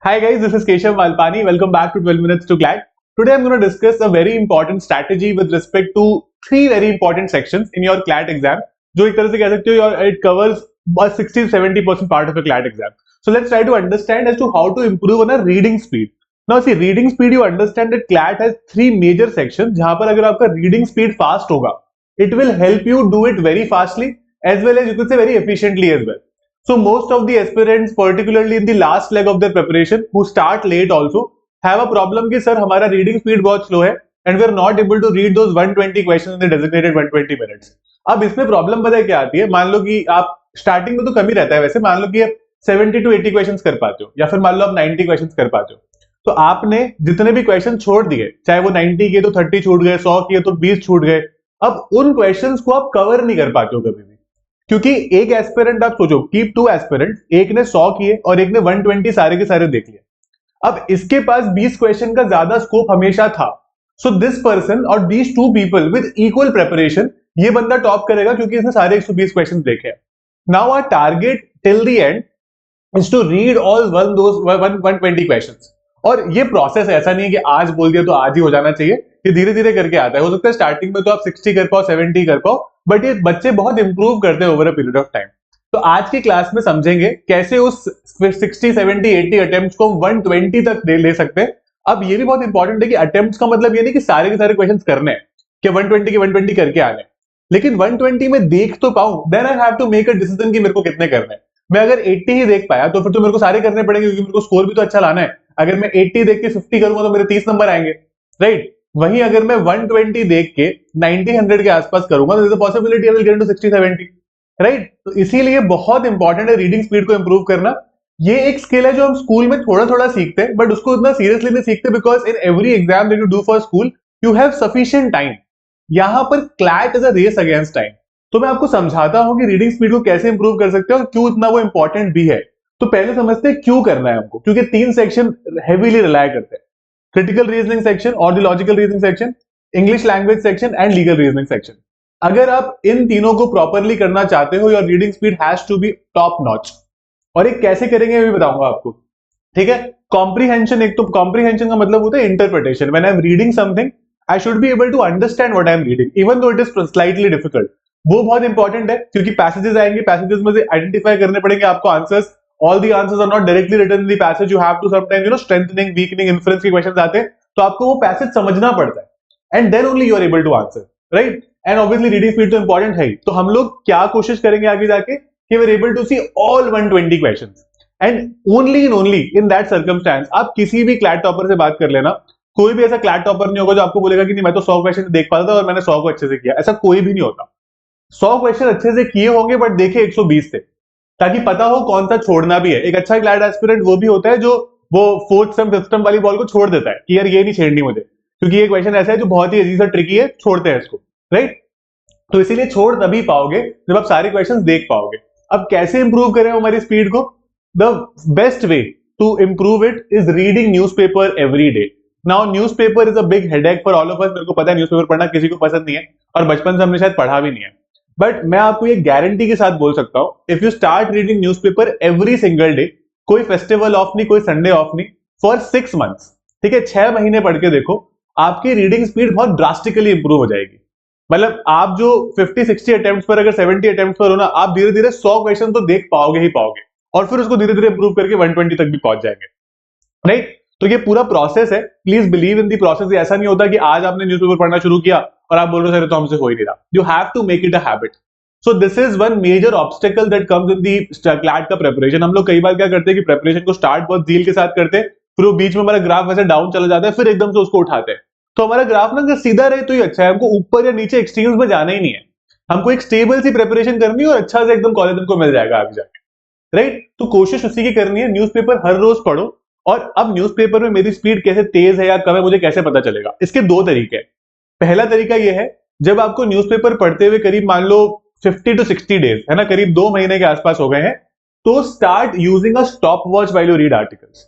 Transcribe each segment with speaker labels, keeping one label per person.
Speaker 1: Hi guys, this is Keshav Malpani. Welcome back to 12 Minutes to CLAT. Today I'm going to discuss a very important strategy with respect to three very important sections in your CLAT exam. जो एक तरह से कह सकते हो it covers 60-70% part of a CLAT exam. So let's try to understand as to how to improve on a reading speed. Now see, reading speed you understand that CLAT has three major sections. जहां पर अगर आपका reading speed fast होगा, it will help you do it very fastly as well as you could say very efficiently as well. So most of the aspirants, particularly in the last leg of their preparation, who start late also, have a problem कि sir हमारा reading speed बहुत slow है and we are not able to read those 120 questions in the designated 120 minutes. अब इसमें problem पता है क्या आती है? मान लो कि आप स्टार्टिंग में तो कम ही रहता है वैसे, मान लो कि आप 70 to 80 क्वेश्चंस कर पाते हो या फिर मान लो आप 90 क्वेश्चंस कर पाते हो, तो आपने जितने भी क्वेश्चन छोड़ दिए, चाहे वो 90 के तो 30 छूट गए, 100 के तो 20 छूट गए, अब उन क्वेश्चंस को आप कवर नहीं कर पाते हो कभी भी, क्योंकि एक एस्पिरेंट आप सोचो, कीप टू एस्पिरेंट, एक ने 100 किए और एक ने 120 सारे के सारे देख लिए। अब इसके पास 20 क्वेश्चन का ज्यादा स्कोप हमेशा था। सो दिस पर्सन और these two people with equal preparation, ये बंदा टॉप करेगा क्योंकि इसने सारे 120 क्वेश्चन देखे हैं। Now our target till the end is to read all 120 questions. और ये प्रोसेस ऐसा नहीं है कि आज बोल दिया तो आज ही हो जाना चाहिए, ये धीरे धीरे करके आता है। हो सकता है स्टार्टिंग में तो आप 60 कर पाओ, 70 कर पाओ, बट ये बच्चे बहुत इंप्रूव करते हैं over a period of time. तो आज की क्लास में समझेंगे कैसे उस 60, 70, 80 अटेम्प्ट्स को 120 तक ले सकते हैं। अब ये भी बहुत इंपॉर्टेंट है कि अटेम्प्ट्स का मतलब ये नहीं कि सारे के सारे क्वेश्चंस करने हैं कि 120 के 120 करके आने, लेकिन 120 में देख तो पाऊं, then I have to make a decision कि मेरे को कितने करने हैं। मैं अगर 80 ही देख पाया तो फिर तो मेरे को सारे करने पड़ेंगे, क्योंकि मेरे को स्कोर भी तो अच्छा लाना है। अगर मैं 80 देख के 50 करूंगा तो मेरे 30 नंबर आएंगे, राइट? वहीं अगर मैं 120 देख के 90, 100 के आसपास करूंगा तो possibility I will get into 60, 70, right? तो इसीलिए बहुत इंपॉर्टेंट है रीडिंग स्पीड को इंप्रूव करना। ये एक स्किल है जो हम स्कूल में थोड़ा थोड़ा सीखते हैं, बट उसको उतना सीरियसली नहीं सीखते, because in every exam that you do for school you have sufficient time. यहां पर CLAT is a race against time. तो मैं आपको समझाता हूं कि रीडिंग स्पीड को कैसे इंप्रूव कर सकते हो और क्यों इतना वो इंपॉर्टेंट भी है। तो पहले समझते हैं क्यों करना है हमको, क्योंकि तीन सेक्शन हेवीली रिलाय करते हैं: क्रिटिकल रीजनिंग सेक्शन और the logical reasoning section, English language section and legal reasoning section. अगर आप इन तीनों को प्रॉपरली करना चाहते हो, your reading speed has to be top notch. और ये कैसे करेंगे मैं भी बताऊंगा आपको, ठीक है? कॉम्प्रीहेंशन, एक तो कॉम्प्रीहेंशन का मतलब होता है interpretation. When I am reading something I should be able to understand what I am reading even though it is slightly difficult. वो बहुत इंपॉर्टेंट है, क्योंकि पैसेजेस आएंगे, पैसेजेस में से आइडेंटिफाई करने पड़ेंगे आपको answers. All the answers are not directly written in the passage, you have to sometimes strengthening, weakening, inference के क्वेश्चंस आते हैं, तो आपको वो पैसेज समझना पड़ता है and then only you are able to answer, right? And obviously reading speed तो इंपॉर्टेंट है ही। तो हम लोग क्या कोशिश करेंगे आगे जाके कि we are able to see all 120 questions and only in that circumstance. आप किसी भी क्लैट टॉपर से बात कर लेना, कोई भी ऐसा क्लैट टॉपर नहीं होगा जो आपको बोलेगा कि नहीं मैं तो 100 क्वेश्चन देख पाता था और मैंने 100 को अच्छे से किया। ऐसा कोई भी नहीं होता। 100 क्वेश्चन अच्छे से किए होंगे बट देखे 120 थे, ताकि पता हो कौन सा छोड़ना भी है। एक अच्छा क्लैट एस्पिरेंट वो भी होता है जो वो फोर्थ सेम फिफ्थ सेम वाली बॉल को छोड़ देता है कि यार ये नहीं छेड़नी मुझे, क्योंकि ये क्वेश्चन ऐसा है जो बहुत ही अजीब सा ट्रिकी है, छोड़ते हैं इसको, राइट? तो इसीलिए छोड़ तभी पाओगे जब आप सारे क्वेश्चन देख पाओगे। अब कैसे इंप्रूव करें हमारी स्पीड को? The best way to improve it is reading newspaper every day. Now newspaper is a big headache for all of us. मेरे को पता है न्यूज़पेपर पढ़ना किसी को पसंद नहीं है और बचपन से हमने शायद पढ़ा भी नहीं है, बट मैं आपको ये गारंटी के साथ बोल सकता हूं, if you start reading newspaper every single day, कोई फेस्टिवल ऑफ नहीं, कोई संडे ऑफ नहीं, फॉर 6 मंथ्स, ठीक है, 6 महीने पढ़ के देखो, आपकी रीडिंग स्पीड बहुत ड्रास्टिकली इंप्रूव हो जाएगी। मतलब आप जो 50-60 अटेम्प्ट्स पर, अगर 70 अटेम्प्ट्स पर हो ना, आप धीरे धीरे 100 क्वेश्चन तो देख पाओगे ही पाओगे, और फिर उसको धीरे धीरे इंप्रूव करके 120 तक भी पहुंच जाएंगे, राइट? तो ये पूरा प्रोसेस है, please believe in the process. ऐसा नहीं होता कि आज आपने न्यूज़पेपर पढ़ना शुरू किया और आप बोल रहे हो सर तो हमसे हो ही नहीं रहा। You have to make it a habit. So this is one major obstacle that comes in the CLAT का प्रेपरेशन। हम लोग कई बार क्या करते हैं कि प्रेपरेशन को स्टार्ट बहुत जील के साथ करते हैं, फिर वो बीच में हमारा ग्राफ वैसे डाउन चला जाता है, फिर एकदम से उसको उठाते हैं। तो हमारा ग्राफ ना अगर सीधा रहे तो ही अच्छा है, हमको ऊपर या नीचे एक्सट्रीम्स में जाना ही नहीं है। हमको एक स्टेबल सी प्रेपरेशन करनी है और अच्छा से एकदम कॉलेज हमको मिल जाएगा आगे जाके, राइट? तो कोशिश उसी की करनी है। न्यूज़पेपर हर रोज पढ़ो। और अब न्यूज़पेपर में मेरी स्पीड कैसे तेज है या कम है मुझे कैसे पता चलेगा? इसके दो तरीके हैं। पहला तरीका यह है, जब आपको न्यूज़पेपर पढ़ते हुए करीब मान लो 50 to 60 डेज, है ना, करीब 2 महीने के आसपास हो गए हैं, तो start using a stop watch while you read articles.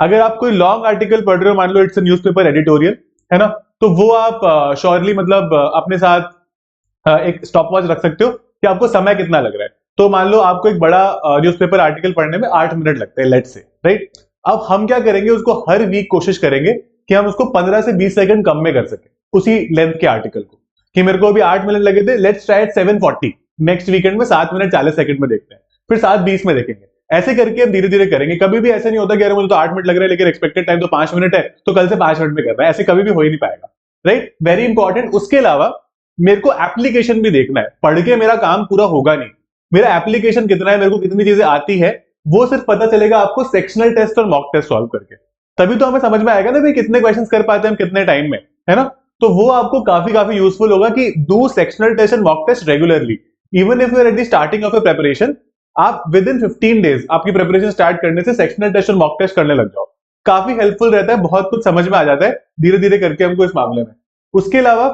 Speaker 1: अगर आप कोई लॉन्ग आर्टिकल पढ़ रहे हो, मान लो इट्स अ न्यूज़पेपर एडिटोरियल, है ना, तो वो आप श्योरली मतलब अपने साथ एक स्टॉप वॉच रख सकते हो कि आपको समय कितना लग रहा है। तो मान लो आपको एक बड़ा न्यूज़पेपर आर्टिकल पढ़ने में 8 मिनट लगते हैं, लेट्स से, राइट? अब हम क्या करेंगे, उसको हर वीक कोशिश करेंगे कि हम उसको 15 से 20 सेकंड कम में कर सके उसी लेंथ के आर्टिकल को, कि मेरे को अभी 8 मिनट लगे थे, let's try at 7:40, next weekend में 7 मिनट 40 सेकंड में देखते हैं, फिर 7:20 में देखेंगे। ऐसे करके हम धीरे धीरे करेंगे। कभी भी ऐसा नहीं होता कि अरे मुझे तो 8 मिनट लग रहा है लेकिन एक्सपेक्टेड टाइम तो 5 मिनट है, तो कल से 5 मिनट में करना है, ऐसे कभी भी हो ही नहीं पाएगा, राइट? Very important. उसके अलावा मेरे को एप्लीकेशन भी देखना है, पढ़ के मेरा काम पूरा होगा नहीं, मेरा एप्लीकेशन कितना है, मेरे को कितनी चीजें आती है, वो सिर्फ पता चलेगा आपको सेक्शनल टेस्ट और मॉक टेस्ट सॉल्व करके। तभी तो हमें समझ में आएगा ना भाई कितने क्वेश्चंस कर पाते हैं हम कितने टाइम में, है ना? तो वो आपको काफी काफी यूजफुल होगा कि do sectional test and mock test regularly, even if you are at the starting of a preparation. आप विद इन 15 डेज आपकी प्रिपरेशन स्टार्ट करने से सेक्शनल टेस्ट और मॉक टेस्ट करने लग जाओ, काफी हेल्पफुल रहता है, बहुत कुछ समझ में आ जाता है धीरे धीरे करके हमको इस मामले में। उसके अलावा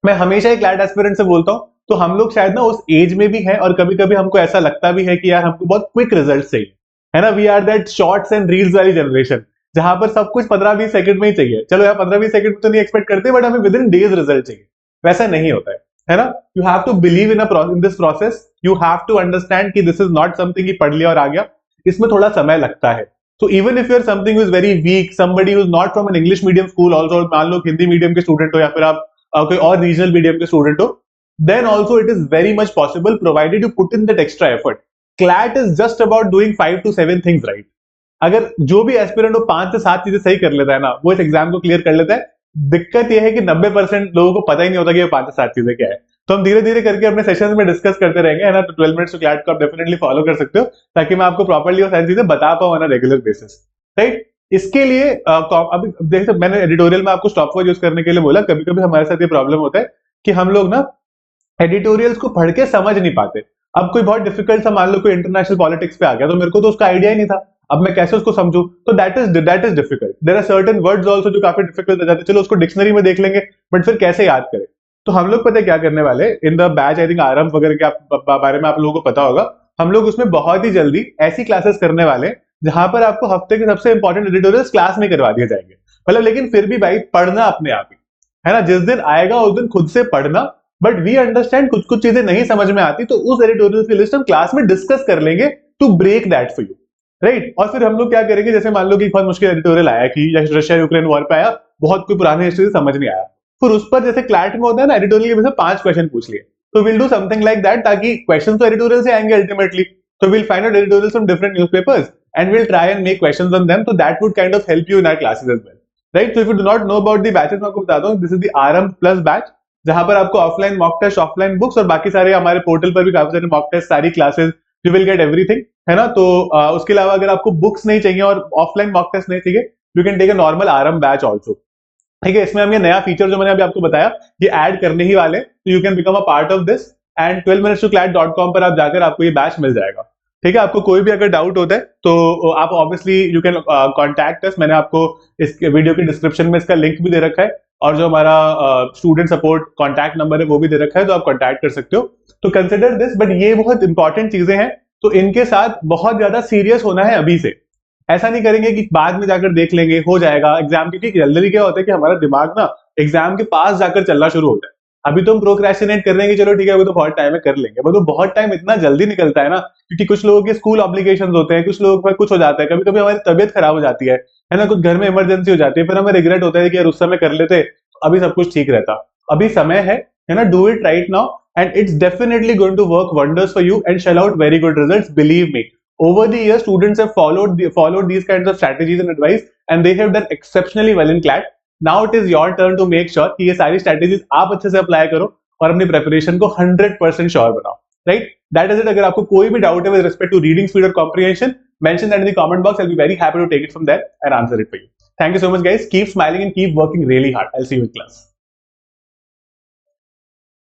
Speaker 1: मैं हमेशा एक क्लैट एस्पिरेंट से बोलता हूं, तो हम लोग शायद ना उस एज में भी है और कभी कभी हमको ऐसा लगता भी है कि यार हमको बहुत क्विक रिजल्ट चाहिए, है ना? We are that shorts and reels वाली जनरेशन जहां पर सब कुछ 15-20 सेकंड में ही चाहिए। चलो यार 15-20 सेकंड में तो नहीं एक्सपेक्ट करते, बट हमें विद इन डेज रिजल्ट चाहिए। वैसा नहीं होता है ना? You have to believe in this process, you have to understand कि दिस इज नॉट समथिंग कि पढ़ लिया और आ गया, इसमें थोड़ा समय लगता है। So even if you're something who is very weak, somebody who is not from an English medium school also, मान लो हिंदी मीडियम के स्टूडेंट हो या फिर आप कोई और रीजनल मीडियम के स्टूडेंट हो, then also it is very much possible provided you put in that extra effort. CLAT is just about doing 5 to 7 things right. अगर जो भी एस्पिरेंट हो 5 से 7 चीजें सही कर लेता है ना, वो इस एग्जाम को क्लियर कर लेता है। दिक्कत यह है कि 90% लोगों को पता ही नहीं होता कि ये 5 से 7 चीजें क्या है। तो हम धीरे धीरे करके अपने सेशंस में डिस्कस करते रहेंगे, है ना? तो 12 मिनट्स टू क्लैट को आप डेफिनेटली फॉलो कर सकते हो, ताकि मैं आपको प्रॉपर्ली वो सारी चीजें बता पाऊं ना रेगुलर बेसिस, राइट? इसके लिए अभी देखो, मैंने एडिटोरियल में आपको स्टॉपवॉच यूज करने के लिए बोला। कभी कभी हमारे साथ ये प्रॉब्लम होता है कि हम लोग ना एडिटोरियल्स को पढ़ के समझ नहीं पाते। अब कोई बहुत डिफिकल्ट सा, मान लो कोई इंटरनेशनल पॉलिटिक्स पे आ गया, तो मेरे को तो उसका आइडिया ही नहीं था, अब मैं कैसे उसको समझूं? तो that is difficult. There are certain words also जो काफी डिफिकल्ट हो जाते हैं, चलो उसको डिक्शनरी में देख लेंगे, बट फिर कैसे याद करें? तो हम लोग पता है क्या करने वाले in the batch, I think आरंभ वगैरह के बारे में आप लोगों को पता होगा। हम लोग उसमें बहुत ही जल्दी ऐसी क्लासेस करने वाले जहां पर आपको हफ्ते के सबसे इंपॉर्टेंट एडिटोरियल्स क्लास में करवा दिए जाएंगे। मतलब लेकिन फिर भी भाई पढ़ना अपने आप ही, है ना? जिस दिन आएगा उस दिन खुद से पढ़ना, बट वी अंडरस्टैंड कुछ कुछ चीजें नहीं समझ में आती, तो उस एडिटोरियल की लिस्ट हम क्लास में डिस्कस कर लेंगे to break that for you, right? और फिर हम लोग क्या करेंगे, जैसे मान लो कि बहुत मुश्किल एडिटोरियल आया कि रशिया यूक्रेन वॉर पे आया, बहुत कोई पुरानी हिस्ट्री समझ नहीं आया, फिर उस पर जैसे क्लैट में होता है ना, एडिटोरियल के वजह से 5 क्वेश्चन पूछ लिए, तो will do something like that, ताकि क्वेश्चन तो एडिटोरियल से आएंगे अल्टीमेटली। तो will find out editorials from different newspapers and we'll try and make questions on them, so that would kind of help you in our classes as well, right? So if you do not know about the batches, मैं आपको बताता हूँ, this is the Aarambh plus batch, जहां पर आपको offline mock test, offline books और बाकी सारे हमारे पोर्टल पर भी काफी सारे मॉक टेस्ट, सारी classes, you will get everything, है ना? तो उसके अलावा अगर आपको बुक्स नहीं चाहिए और ऑफलाइन मॉक टेस्ट नहीं चाहिए, you can take a normal Aarambh batch also, ठीक है? इसमें हम ये नया फीचर जो मैंने अभी आपको बताया ये ऐड करने ही वाले, तो you can become a part of this, and 12minutestoclass.com पर आप जाकर आपको ये बैच मिल जाएगा, ठीक है? आपको कोई भी अगर डाउट होता है तो आप obviously you can contact us. मैंने आपको इस वीडियो के डिस्क्रिप्शन में इसका लिंक भी दे रखा है, और जो हमारा स्टूडेंट सपोर्ट कॉन्टैक्ट नंबर है वो भी दे रखा है, तो आप कॉन्टैक्ट कर सकते हो। तो कंसिडर दिस, बट ये बहुत इंपॉर्टेंट चीजें हैं, तो इनके साथ बहुत ज्यादा सीरियस होना है अभी से। ऐसा नहीं करेंगे कि बाद में जाकर देख लेंगे, हो जाएगा एग्जाम की। ठीक, जल्दी क्या होता है कि हमारा दिमाग ना एग्जाम के पास जाकर चलना शुरू होता है। अभी तो हम प्रोक्रेस्टिनेट कर रहे हैं कि चलो ठीक है अभी तो बहुत टाइम है कर लेंगे, बट वो बहुत टाइम इतना जल्दी निकलता है ना, क्योंकि कुछ लोगों के स्कूल ऑब्लिगेशंस होते हैं, कुछ लोगों के कुछ हो जाता है, कभी कभी हमारी तबियत खराब हो जाती है ना, कुछ घर में इमरजेंसी हो जाती है, फिर हमें रिग्रेट होता है कि यार उस समय कर लेते अभी सब कुछ ठीक रहता। अभी समय है ना, do it right now and it's definitely going to work wonders for you and shell out very good results, believe me. Over the years students have followed these kinds of strategies and advice and they have done exceptionally well in CLAT. Now it is your turn to make sure कि ये सारी strategies आप अच्छे से apply करो और अपनी preparation को 100% श्योर बनाओ, राइट? That is it. अगर आपको कोई भी डाउट है with respect to reading speed और comprehension, mention that in the comment box. I'll be very happy to take it from there and answer it for you. Thank you so much guys. Keep smiling and keep working really hard. I'll see you in class.